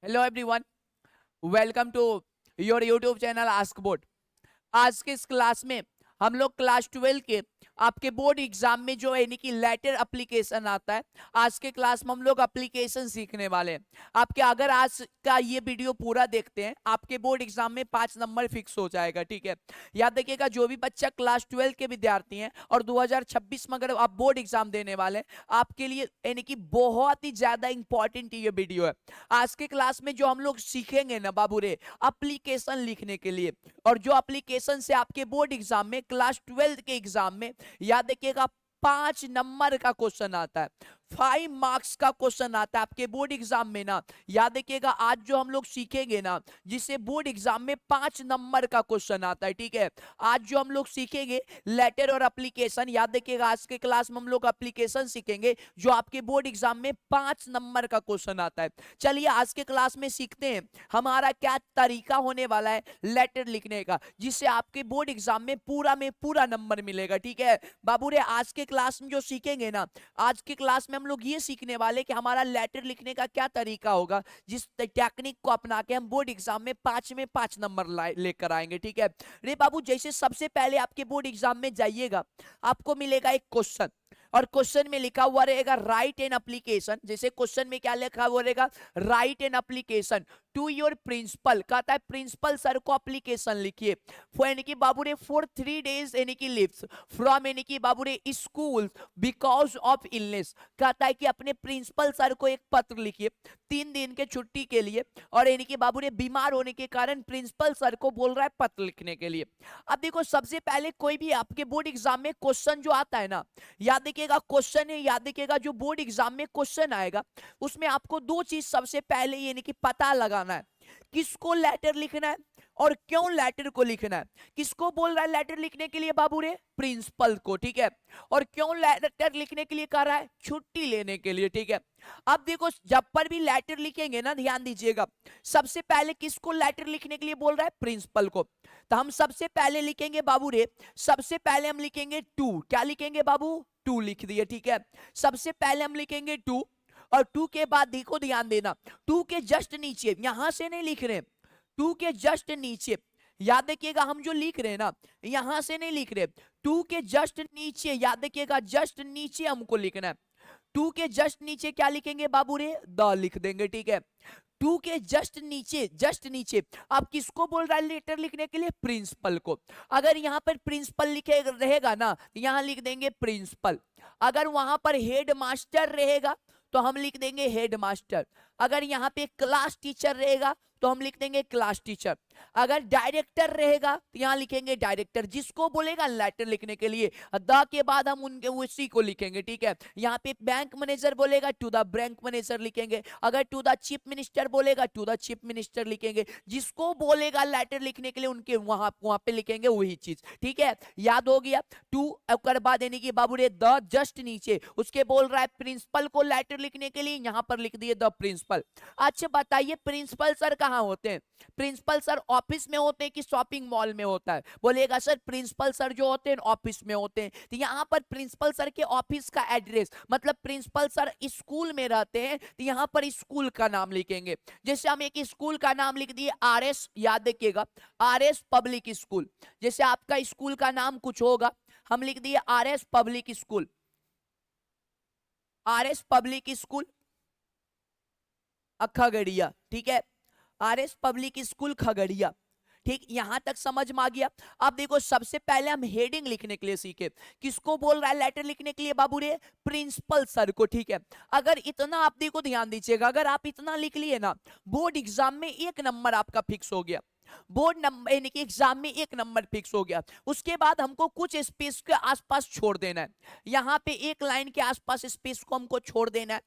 Hello everyone, welcome to your YouTube channel ask board. आज के इस क्लास में हम लोग क्लास 12 के आपके बोर्ड एग्जाम में जो है यानी कि लेटर एप्लीकेशन आता है, आज के क्लास में हम लोग एप्लीकेशन सीखने वाले हैं। आपके अगर आज का ये वीडियो पूरा देखते हैं, आपके बोर्ड एग्जाम में 5 नंबर फिक्स हो जाएगा। ठीक है, याद रखिएगा, जो भी बच्चा क्लास 12 के विद्यार्थी हैं और 2026 में अगर आप बोर्ड एग्जाम देने वाले हैं, आपके लिए यानी कि बहुत ही ज्यादा इंपॉर्टेंट ये वीडियो है। आज के क्लास में जो हम लोग सीखेंगे ना बाबू रे, एप्लीकेशन लिखने के लिए, और जो एप्लीकेशन से आपके बोर्ड एग्जाम में क्लास 12 के एग्जाम में याद रखिएगा 5 नंबर का क्वेश्चन आता है, 5 मार्क्स का क्वेश्चन आता है आपके बोर्ड एग्जाम में ना। याद रखिएगा, आज जो हम लोग सीखेंगे ना, जिससे बोर्ड एग्जाम में 5 नंबर का क्वेश्चन आता है। ठीक है, आज जो हम लोग सीखेंगे लेटर और एप्लीकेशन, याद रखिएगा आज के क्लास में हम लोग एप्लीकेशन सीखेंगे जो आपके बोर्ड एग्जाम में 5 नंबर का क्वेश्चन आता है। चलिए आज के क्लास में सीखते हैं हमारा क्या तरीका होने वाला है लेटर लिखने का, जिससे आपके बोर्ड एग्जाम में पूरा नंबर मिलेगा। ठीक है बाबू रे, आज के क्लास में जो सीखेंगे ना, आज के क्लास में हम लोग ये सीखने वाले कि हमारा लेटर लिखने का क्या तरीका होगा, जिस टेक्निक को अपना के हम बोर्ड एग्जाम में 5 नंबर लेकर आएंगे। ठीक है रे बाबू, जैसे सबसे पहले आपके बोर्ड एग्जाम में जाइएगा, आपको मिलेगा एक क्वेश्चन, और क्वेश्चन में लिखा हुआ रहेगा राइट एन एप्लीकेशन। जैसे क्वेश्चन में क्या लिखा हुआ रहेगा, write an application to your principal, कहता है प्रिंसिपल सर को एप्लीकेशन लिखिए यानी कि बाबू रे फॉर 3 days यानी कि लीव्स फ्रॉम यानी कि बाबू रे स्कूल बिकॉज ऑफ इलनेस। कहता है कि अपने प्रिंसिपल सर को एक पत्र लिखिए 3 दिन के छुट्टी के लिए, और यानी कि बाबू रे बीमार होने के कारण प्रिंसिपल सर को बोल रहा है पत्र लिखने के लिए। अब देखो, सबसे पहले कोई भी आपके बोर्ड एग्जाम में क्वेश्चन जो आता है ना, याद रखिएगा क्वेश्चन है, याद रखिएगा जो बोर्ड एग्जाम में क्वेश्चन आएगा उसमें आपको 2 चीज सबसे पहले यानी कि पता लगाना है, किसको लेटर लिखना है और क्यों लेटर को लिखना है। किसको बोल रहा है लेटर लिखने के लिए बाबू रे, प्रिंसिपल को। ठीक है, और क्यों लेटर लिखने के लिए कह रहा है, छुट्टी लेने के लिए। ठीक है, अब देखो जब पर भी लेटर लिखेंगे ना, ध्यान दीजिएगा, सबसे पहले किसको लेटर लिखने के लिए बोल रहा है, प्रिंसिपल को। तो हम सबसे पहले लिखेंगे बाबू रे, सबसे पहले हम लिखेंगे टू। क्या लिखेंगे बाबू, टू लिख दिए। ठीक है, सबसे पहले हम लिखेंगे टू, और टू के बाद देखो ध्यान देना, टू के जस्ट नीचे, यहां से नहीं लिख रहे, टू के जस्ट नीचे, याद रखिएगा हम जो लिख रहे हैं ना, यहां से नहीं लिख रहे, टू के जस्ट नीचे, याद रखिएगा जस्ट नीचे हमको लिखना है। टू के जस्ट नीचे क्या लिखेंगे बाबू रे, द लिख देंगे। ठीक है, टू के जस्ट नीचे आप किसको बोल रहा है लेटर लिखने के लिए, प्रिंसिपल को। अगर यहां पर प्रिंसिपल लिखे रहेगा ना, यहां लिख देंगे प्रिंसिपल। अगर वहां पर हेड मास्टर रहेगा तो हम लिख देंगे हेड मास्टर। अगर यहाँ पे क्लास टीचर रहेगा तो हम लिख देंगे क्लास टीचर। अगर डायरेक्टर रहेगा तो यहाँ लिखेंगे डायरेक्टर, जिसको बोलेगा लेटर लिखने के लिए द के बाद हम उनके उसी को लिखेंगे। ठीक है, यहाँ पे बैंक मैनेजर बोलेगा टू द बैंक मैनेजर लिखेंगे, अगर टू द चीफ मिनिस्टर बोलेगा टू द चीफ मिनिस्टर लिखेंगे, जिसको बोलेगा लेटर लिखने के लिए उनके वहां वहां पे लिखेंगे वही चीज। ठीक है, याद हो गया। टू कर बाद यानी कि बाबू रे द जस्ट नीचे उसके बोल रहा है प्रिंसिपल को लेटर लिखने के लिए, यहां पर लिख दिए द प्रिंसिपल। अच्छा बताइए, प्रिंसिपल सर कहां होते हैं, प्रिंसिपल सर ऑफिस में होते हैं कि शॉपिंग मॉल में होता है, बोलेगा सर प्रिंसिपल सर जो होते हैं ऑफिस में होते हैं। तो यहां पर प्रिंसिपल सर के ऑफिस का एड्रेस, मतलब प्रिंसिपल सर स्कूल में रहते हैं तो यहां पर स्कूल का नाम लिखेंगे। जैसे हम एक स्कूल का नाम लिख दिए आर एस, याद रखिएगा आर एस पब्लिक स्कूल। जैसे आपका स्कूल का नाम कुछ होगा, हम लिख दिए R S public school, R S public school Khagaria. ठीक है, R S public school Khagaria. ठीक, यहां तक समझ में आ गया। अब देखो सबसे पहले हम हेडिंग लिखने के लिए सीखे, किसको बोल रहा है लेटर लिखने के लिए बाबू रे, प्रिंसिपल सर को। ठीक है, अगर इतना आप देखो ध्यान दीजिएगा, अगर आप इतना लिख लिए ना, बोर्ड एग्जाम में 1 नंबर आपका फिक्स हो गया, बोर्ड नंबर यानी कि एग्जाम में 1 नंबर फिक्स हो गया। उसके बाद हमको कुछ स्पेस के आसपास छोड़ देना है, यहाँ पे एक लाइन के आसपास स्पेस को हमको छोड़ देना है,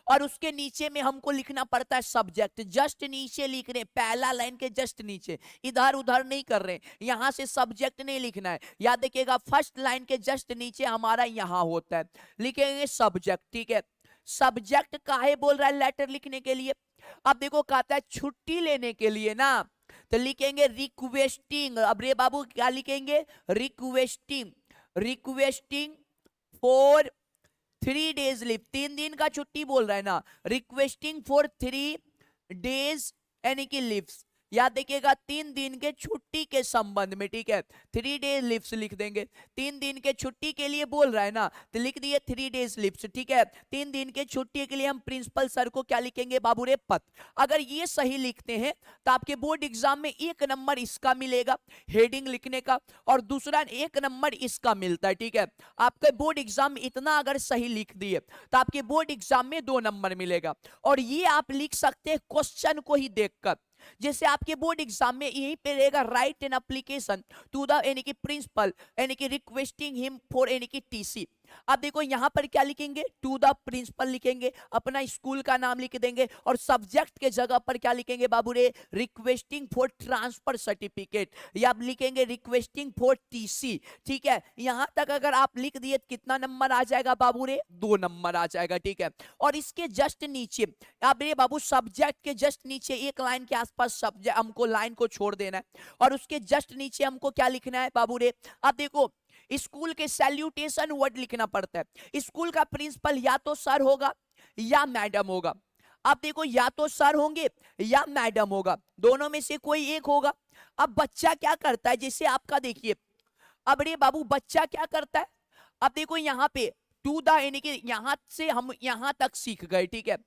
और उसके नीचे में हमको लिखना पड़ता है सब्जेक्ट, जस्ट नीचे लिख रहे, पहला लाइन के जस्ट नीचे, इधर उधर नहीं कर रहे, यहां से सब्जेक्ट नहीं लिखना है। याद रखिएगा फर्स्ट लाइन के जस्ट नीचे हमारा यहां होता है, लिखेंगे सब्जेक्ट। ठीक है, सब्जेक्ट काहे बोल रहा है लेटर लिखने के लिए, अब देखो कहता है छुट्टी लेने के लिए ना, तो लिखेंगे रिक्वेस्टिंग। अब रे बाबू क्या लिखेंगे, requesting, requesting for 3 days leave, 3 दिन का छुट्टी बोल रहा है ना, रिक्वेस्टिंग फॉर 3 डेज यानी कि लीव्स, याद देखिएगा 3 दिन के छुट्टी के संबंध में, ठीक है, 3 डेज लीव्स लिख देंगे। 3 दिन के छुट्टी के लिए बोल रहा है ना, तो लिख दिए 3 डेज लीव्स, ठीक है। 3 दिन के छुट्टी के लिए हम प्रिंसिपल सर को क्या लिखेंगे बाबू रे, पत्र। अगर ये सही लिखते हैं तो आपके बोर्ड एग्जाम में 1 नंबर इसका मिलेगा हेडिंग लिखने का, और दूसरा 1 नंबर इसका मिलता है, ठीक है। आपके बोर्ड एग्जाम में इतना अगर सही लिख दिए तो आपके बोर्ड एग्जाम में 2 नंबर मिलेगा। और ये आप लिख सकते हैं क्वेश्चन को ही देखकर। जैसे आपके बोर्ड एग्जाम में यहीं पे रहेगा write an application to the यानी कि प्रिंसिपल यानी कि रिक्वेस्टिंग हिम फॉर यानी कि टीसी। अब देखो यहां पर क्या लिखेंगे, टू द प्रिंसिपल लिखेंगे, अपना स्कूल का नाम लिख देंगे, और सब्जेक्ट के जगह पर क्या लिखेंगे बाबू रे, रिक्वेस्टिंग फॉर ट्रांसफर सर्टिफिकेट, या लिखेंगे रिक्वेस्टिंग फॉर टीसी, ठीक है। यहां तक अगर आप लिख दिए तो कितना नंबर आ जाएगा बाबू रे, 2 नंबर आ जाएगा, ठीक है। और इसके जस्ट नीचे अब रे बाबू सब्जेक्ट के जस्ट नीचे एक लाइन के आसपास सब्जेक्ट हमको लाइन को छोड़ देना है, और उसके जस्ट नीचे हमको क्या लिखना है बाबू रे। अब देखो स्कूल के सैल्यूटेशन वर्ड लिखना पड़ता है। स्कूल का प्रिंसिपल या तो सर होगा या मैडम होगा। अब देखो या तो सर होंगे या मैडम होगा, दोनों में से कोई एक होगा। अब बच्चा क्या करता है, जैसे आपका देखिए, अब रे बाबू बच्चा क्या करता है, अब देखो यहाँ पे टू द यानी कि यहां से हम यहां तक सीख गए, ठीक है।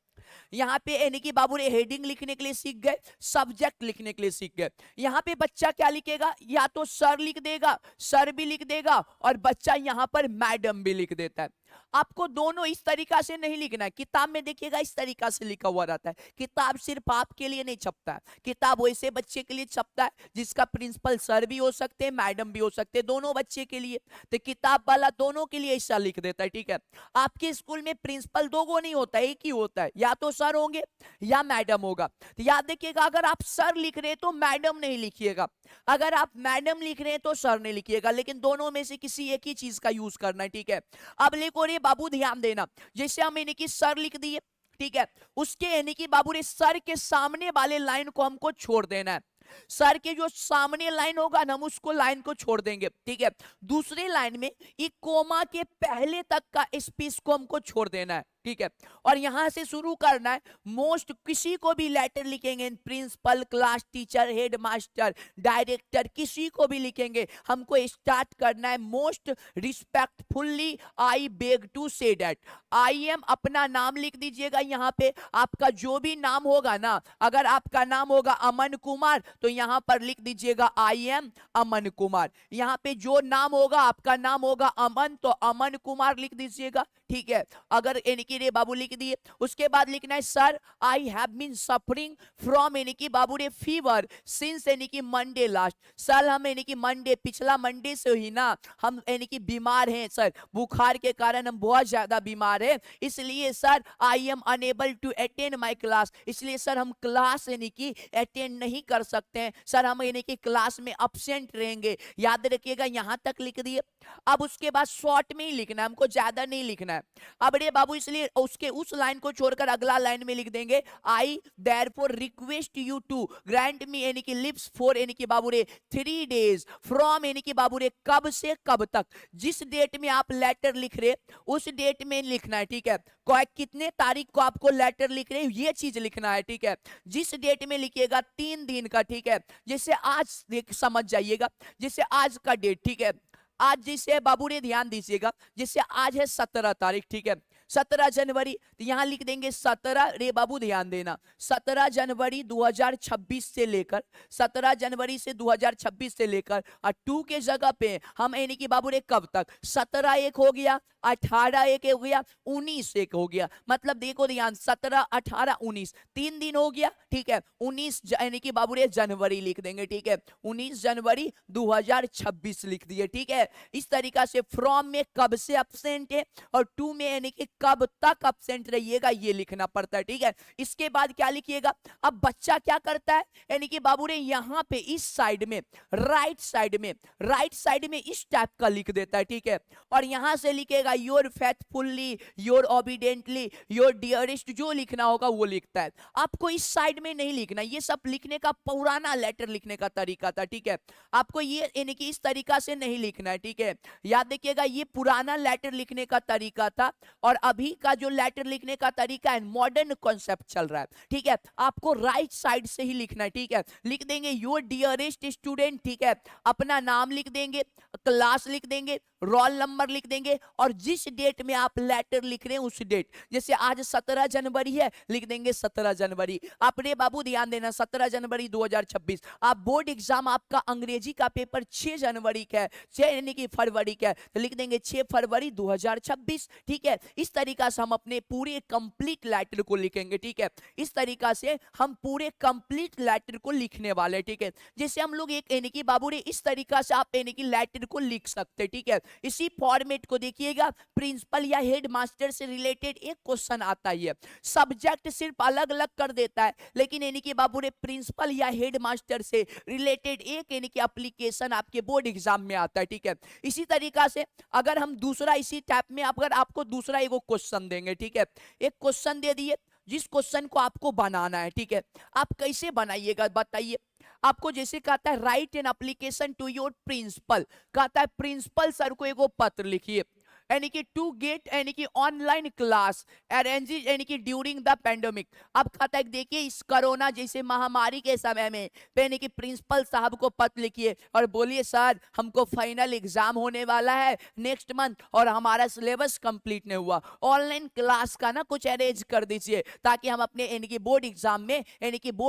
यहाँ पे यानी कि बाबू रे हेडिंग लिखने के लिए सीख गए, सब्जेक्ट लिखने के लिए सीख गए। यहाँ पे बच्चा क्या लिखेगा, या तो सर लिख देगा, सर भी लिख देगा, और बच्चा यहाँ पर मैडम भी लिख देता है। आपको दोनों इस तरीका से नहीं लिखना है। किताब में देखिएगा इस तरीका से लिखा हुआ रहता है। किताब सिर्फ आपके लिए नहीं छपता है, किताब वैसे बच्चे के लिए छपता है जिसका प्रिंसिपल सर भी हो सकते हैं मैडम भी हो सकते हैं, दोनों बच्चे के लिए। तो किताब वाला दोनों के लिए ऐसा लिख देता है, ठीक है। आपके स्कूल में प्रिंसिपल 2 गो नहीं होता, एक ही होता है, या तो सर होंगे या मैडम होगा। तो याद देखिएगा अगर आप सर लिख रहे हैं तो मैडम नहीं लिखिएगा, अगर आप मैडम लिख रहे हैं तो सर नहीं लिखिएगा, लेकिन दोनों में से किसी एक ही चीज का यूज करना है, ठीक है। अब लिखो रे बाबू ध्यान देना, जैसे हम यानी कि सर लिख दिए, ठीक है, उसके यानी कि बाबू रे सर के सामने वाले लाइन को हमको छोड़ देना है। सर के जो सामने लाइन होगा ना हम उसको लाइन को छोड़ देंगे, ठीक है। दूसरे लाइन में एक कोमा के पहले तक का स्पेस को हमको छोड़ देना है, ठीक है। और यहां से शुरू करना है मोस्ट, किसी को भी लेटर लिखेंगे, principal, class teacher, head master, director, किसी को भी लिखेंगे, हमको स्टार्ट करना है most respectfully I beg to say that. I am अपना नाम लिख दीजिएगा, यहाँ पे आपका जो भी नाम होगा ना, अगर आपका नाम होगा अमन कुमार तो यहां पर लिख दीजिएगा आई एम अमन कुमार। यहां पे जो नाम होगा, आपका नाम होगा अमन तो अमन कुमार लिख दीजिएगा, ठीक है। अगर यानी कि रे बाबू लिख दिए, उसके बाद लिखना है sir I have been suffering from यानी कि बाबू रे फीवर सिंस यानी कि मंडे लास्ट। सर हम यानी कि मंडे, पिछला मंडे से ही ना हम यानी कि बीमार हैं सर, बुखार के कारण हम बहुत ज्यादा बीमार हैं, इसलिए sir I am unable to attend my class, इसलिए सर हम क्लास यानी कि अटेंड नहीं कर सकते हैं सर, हम यानी कि क्लास में अब्सेंट रहेंगे। याद रखिएगा यहां तक लिख दिए। अब उसके बाद शॉर्ट में ही लिखना है, हमको ज्यादा नहीं लिखना है। अब रे बाबू इसलिए उसके उस लाइन को छोड़कर अगला लाइन में लिख देंगे I therefore request you to grant me यानी कि लिव्स फॉर यानी कि बाबू रे 3 डेज फ्रॉम यानी कि बाबू रे कब से कब तक, जिस डेट में आप लेटर लिख रहे उस डेट में लिखना है, ठीक है। कितने तारीख को आपको लेटर लिख रहे हैं ये चीज लिखना है, ठीक है। जिस डेट में लिखिएगा 3 दिन का, ठीक है। जैसे आज देख समझ जाइएगा, जैसे आज का डेट, ठीक है, आज जैसे बाबू ने ध्यान दीजिएगा, जैसे आज है 17 तारीख, ठीक है, 17 जनवरी, तो यहां लिख देंगे 17 रे बाबू ध्यान देना, 17 जनवरी 2026 से लेकर 17 जनवरी से 2026 से लेकर और 2 के जगह पे हम यानी कि बाबू रे कब तक, 17 एक हो गया, 18 एक हो गया, 19 एक हो गया, मतलब देखो ध्यान 17 18 19 3 दिन हो गया, ठीक है। 19 यानी कि बाबू रे जनवरी लिख देंगे, ठीक है, 19 जनवरी 2026 लिख दिए, ठीक है। इस तरीका से फ्रॉम में कब से एब्सेंट है और 2 में यानी कि कब तक एब्सेंट रहिएगा ये लिखना पड़ता है, ठीक है। इसके बाद क्या लिखिएगा, अब बच्चा क्या करता है यानी कि बाबू रे यहां पे इस साइड में राइट साइड में इस टाइप का लिख देता है, ठीक है। और यहां से लिखेगा your फेथफुल्ली, your obediently, your dearest, जो लिखना होगा वो लिखता है। आपको इस साइड में नहीं लिखना, ये सब लिखने का पुराना लेटर लिखने का तरीका था, ठीक है। आपको ये यानी कि इस तरीका से नहीं लिखना है, ठीक है। याद रखिएगा ये पुराना लेटर लिखने का तरीका था और अभी का जो लेटर लिखने का तरीका है मॉडर्न कॉन्सेप्ट चल रहा है, ठीक है। आपको राइट साइड से ही लिखना है, ठीक है। लिख देंगे योर डियरेस्ट स्टूडेंट, ठीक है। अपना नाम लिख देंगे, क्लास लिख देंगे, रोल नंबर लिख देंगे, और जिस डेट में आप लेटर लिख रहे हैं उस डेट, जैसे आज 17 जनवरी है, लिख देंगे 17 जनवरी। आपने बाबू ध्यान देना, 17 जनवरी 2026। आप बोर्ड एग्जाम आपका अंग्रेजी का पेपर 6 जनवरी का है, 6 यानी कि फरवरी का है, तो लिख देंगे 6 फरवरी 2026, ठीक है। इस तरीका से हम अपने पूरे कंप्लीट लेटर को लिखेंगे, ठीक है। इस तरीका से हम पूरे कंप्लीट लेटर को लिखने वाले, ठीक है। जैसे हम लोग एक यानी कि बाबू रे इस तरीका से आप यानी कि लेटर को लिख सकते हैं, ठीक है। इसी फॉर्मेट को देखिएगा, प्रिंसिपल या हेड मास्टर से रिलेटेड एक क्वेश्चन आता है, सब्जेक्ट सिर्फ अलग अलग कर देता है, लेकिन यानी कि बाबू रे प्रिंसिपल या हेड मास्टर से रिलेटेड एक यानी कि एप्लीकेशन आपके बोर्ड एग्जाम में आता है, ठीक है। इसी तरीका से अगर हम दूसरा इसी टाइप में अगर आपको दूसरा एक क्वेश्चन देंगे, ठीक है, एक क्वेश्चन दे दिए जिस क्वेश्चन को आपको बनाना है, ठीक है। आप कैसे बनाइएगा बताइए। आपको जैसे कहता है write an application to your principal, कहता है प्रिंसिपल सर को एगो पत्र लिखिए, यानी कि टू गेट यानी कि ऑनलाइन क्लास अरेंज यानी कि ड्यूरिंग द पेंडेमिक। अब कहता है देखिए इस कोरोना जैसे महामारी के समय में यानी कि प्रिंसिपल साहब को पत्र लिखिए और बोलिए सर हमको फाइनल एग्जाम होने वाला है नेक्स्ट मंथ और हमारा सिलेबस कंप्लीट नहीं हुआ, ऑनलाइन क्लास का ना कुछ अरेंज कर दीजिए ताकि हम अपने यानी कि बोर्ड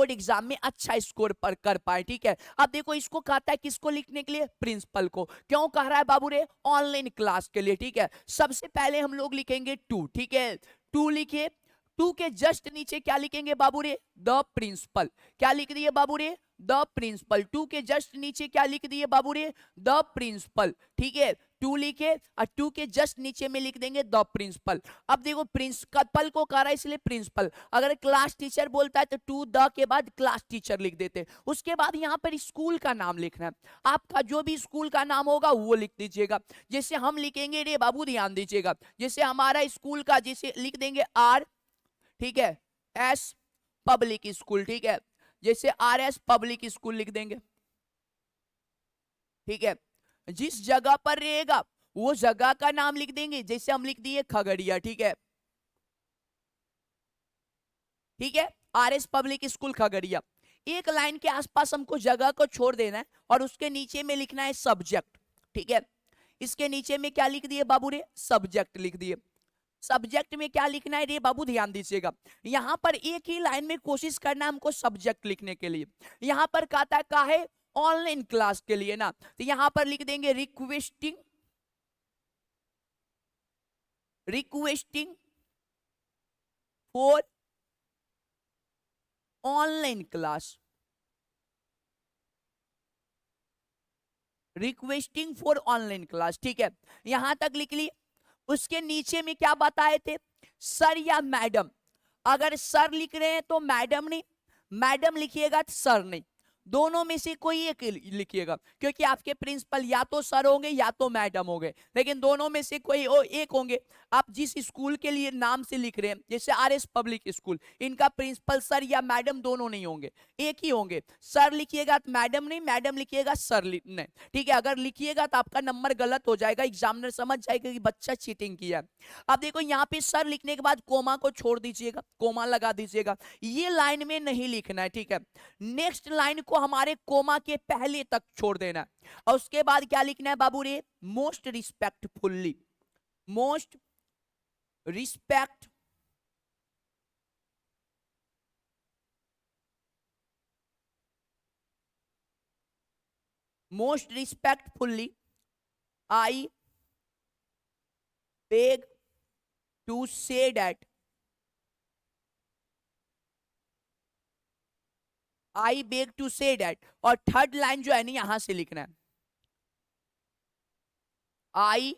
एग्जाम में अच्छा स्कोर पर कर पाए, ठीक है। अब देखो इसको कहता है किसको लिखने के लिए, प्रिंसिपल को। क्यों कह रहा है बाबू रे, ऑनलाइन क्लास के लिए, ठीक है। सबसे पहले हम लोग लिखेंगे टू, ठीक है। टू लिखे, टू के जस्ट नीचे क्या लिखेंगे बाबू रे, द प्रिंसिपल। क्या लिख दिए बाबू रे, द प्रिंसिपल। टू के जस्ट नीचे क्या लिख दिए बाबू रे, द प्रिंसिपल, ठीक है। टू लिखे और टू के जस्ट नीचे में लिख देंगे द प्रिंसिपल। अब देखो प्रिंसिपल को कह रहा है इसलिए प्रिंसिपल, अगर क्लास टीचर बोलता है तो टू द के बाद क्लास टीचर लिख देते हैं। उसके बाद यहां पर स्कूल का नाम लिखना है, आपका जो भी स्कूल का नाम होगा वो लिख दीजिएगा। जैसे हम लिखेंगे रे बाबू ध्यान दीजिएगा, जैसे हमारा स्कूल का जैसे लिख देंगे आर, ठीक है, एस पब्लिक स्कूल, ठीक है। जैसे आर एस पब्लिक स्कूल लिख देंगे, ठीक है। जिस जगह पर रहेगा वो जगह का नाम लिख देंगे, जैसे हम लिख दिए खगड़िया, ठीक है, ठीक है। R S public school Khagaria. एक लाइन के आसपास हमको जगह को छोड़ देना है और उसके नीचे में लिखना है सब्जेक्ट, ठीक है। इसके नीचे में क्या लिख दिए बाबू रे, सब्जेक्ट लिख दिए। सब्जेक्ट में क्या लिखना है रे बाबू ध्यान दीजिएगा, यहां पर एक ही लाइन में कोशिश करना है हमको सब्जेक्ट लिखने के लिए। यहां पर कहता है का है ऑनलाइन क्लास के लिए ना, तो यहां पर लिख देंगे requesting for online class, requesting for online class, ठीक है। यहां तक लिख ली। उसके नीचे में क्या बताए थे, सर या मैडम। अगर सर लिख रहे हैं तो मैडम नहीं, मैडम लिखिएगा तो सर नहीं, दोनों में से कोई एक लिखिएगा, क्योंकि आपके प्रिंसिपल या तो सर होंगे या तो मैडम होंगे, लेकिन दोनों में से कोई एक होंगे। आप जिस स्कूल के लिए नाम से लिख रहे हैं जैसे आर एस पब्लिक स्कूल, इनका प्रिंसिपल सर या मैडम दोनों नहीं होंगे, एक ही होंगे। सर लिखिएगा तो मैडम नहीं, मैडम लिखिएगा सर नहीं, ठीक है। अगर लिखिएगा तो आपका नंबर गलत हो जाएगा, एग्जामिनर समझ जाएगा कि बच्चा चीटिंग किया। अब देखो यहाँ पे सर लिखने के बाद कोमा को छोड़ दीजिएगा, कोमा लगा दीजिएगा, ये लाइन में नहीं लिखना है, ठीक है। नेक्स्ट लाइन को हमारे कोमा के पहले तक छोड़ देना है और उसके बाद क्या लिखना है बाबू रे, most respectfully, most respect most respectfully I beg to say that, I beg to say that. और थर्ड लाइन जो है ना यहां से लिखना है, आई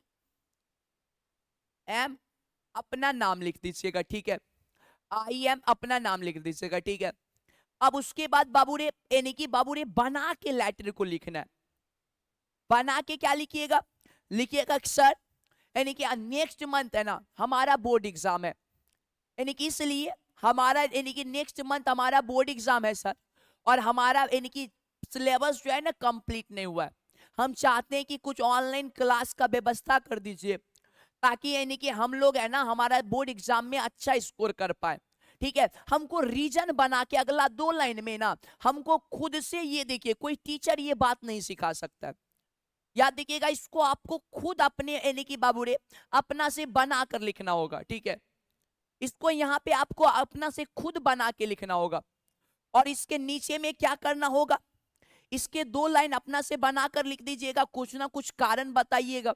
एम, अपना नाम लिख दीजिएगा, ठीक है। आई एम अपना नाम लिख दीजिएगा, ठीक है। अब उसके बाद बाबू रे यानी कि बाबू रे बना के लेटर को लिखना है। बना के क्या लिखिएगा, लिखिएगा सर यानी कि नेक्स्ट मंथ है ना हमारा बोर्ड एग्जाम है, यानी कि इसलिए हमारा यानी कि नेक्स्ट मंथ हमारा बोर्ड एग्जाम है सर, और हमारा यानी कि सिलेबस जो है ना कंप्लीट नहीं हुआ है, हम चाहते हैं कि कुछ ऑनलाइन क्लास का व्यवस्था कर दीजिए। ताकि यानी कि हम लोग है ना हमारा बोर्ड एग्जाम में अच्छा स्कोर कर पाए। ठीक है, हमको रीजन बना के अगला 2 लाइन में ना हमको खुद से, ये देखिए कोई टीचर ये बात नहीं सिखा सकता है। याद देखिएगा, इसको आपको खुद अपने यानी कि बाबू रे अपना से बना कर लिखना होगा। ठीक है, इसको यहाँ पे आपको अपना से खुद बना के लिखना होगा। और इसके नीचे में क्या करना होगा, इसके 2 लाइन अपना से बनाकर लिख दीजिएगा, कुछ ना कुछ कारण बताइएगा।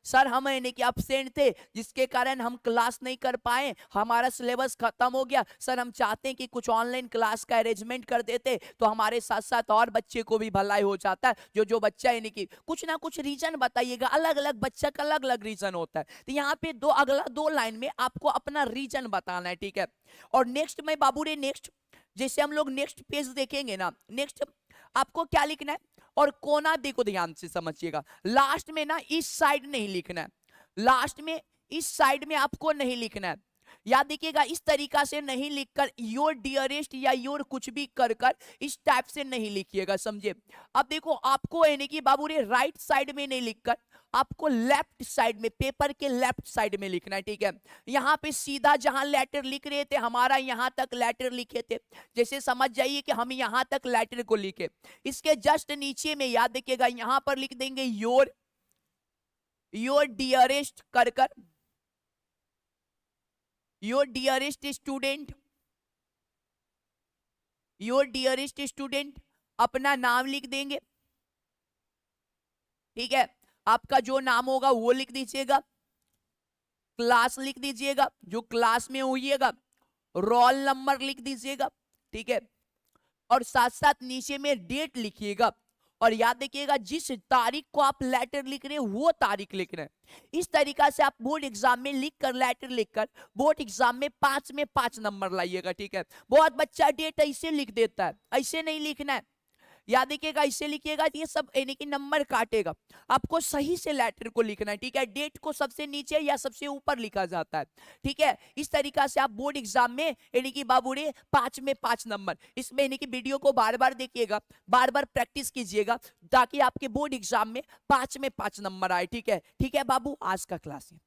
सर हम यानी कि अपसेंट थे जिसके कारण हम क्लास नहीं कर पाए, हमारा सिलेबस खत्म हो गया। सर हम चाहते हैं कि कुछ ऑनलाइन क्लास का अरेंजमेंट कर देते तो हमारे साथ साथ और बच्चे को भी भलाई हो जाता है। जो बच्चा यानी कि कुछ ना कुछ रीजन बताइएगा, अलग अलग बच्चा का अलग अलग रीजन होता है। तो यहाँ पे अगला 2 लाइन में आपको अपना रीजन बताना है। ठीक है, और नेक्स्ट में बाबू रे नेक्स्ट, जैसे हम लोग नेक्स्ट पेज देखेंगे ना, नेक्स्ट आपको क्या लिखना है, और कोना देखो ध्यान से समझिएगा, लास्ट में ना इस साइड नहीं लिखना है, लास्ट में इस साइड में आपको नहीं लिखना है। याद देखिएगा, इस तरीका से नहीं लिखकर योर डियरेस्ट या योर कुछ भी कर कर इस टाइप से नहीं लिखिएगा, समझे। अब देखो आपको यानी कि बाबू रे राइट साइड में नहीं लिखकर आपको लेफ्ट साइड में, पेपर के लेफ्ट साइड में लिखना है। ठीक है, यहाँ पे सीधा जहां लेटर लिख रहे थे हमारा यहाँ तक लेटर लिखे थे, जैसे समझ जाइए कि हम यहाँ तक लेटर को लिखे, इसके जस्ट नीचे में याद देखिएगा यहाँ पर लिख देंगे योर डियरेस्ट कर कर, your dearest student, your dearest student अपना नाम लिख देंगे। ठीक है, आपका जो नाम होगा वो लिख दीजिएगा, क्लास लिख दीजिएगा जो क्लास में होइएगा, रोल नंबर लिख दीजिएगा। ठीक है, और साथ साथ नीचे में डेट लिखिएगा, और याद रखिएगा जिस तारीख को आप लेटर लिख रहे हैं वो तारीख लिखना है। इस तरीका से आप बोर्ड एग्जाम में लिखकर, लेटर लिखकर बोर्ड एग्जाम में 5 में 5 नंबर लाइएगा। ठीक है, बहुत बच्चा डेट ऐसे लिख देता है, ऐसे नहीं लिखना है। याद रखिएगा, इसे लिखिएगा ये सब यानी कि नंबर काटेगा, आपको सही से लेटर को लिखना है। ठीक है, डेट को सबसे नीचे या सबसे ऊपर लिखा जाता है। ठीक है, इस तरीका से आप बोर्ड एग्जाम में यानी कि बाबू रे 5 में 5 नंबर, इसमें यानी कि वीडियो को बार बार देखिएगा, बार बार प्रैक्टिस कीजिएगा, ताकि आपके बोर्ड एग्जाम में 5 में 5 नंबर आए। ठीक है, ठीक है बाबू, आज का क्लास ये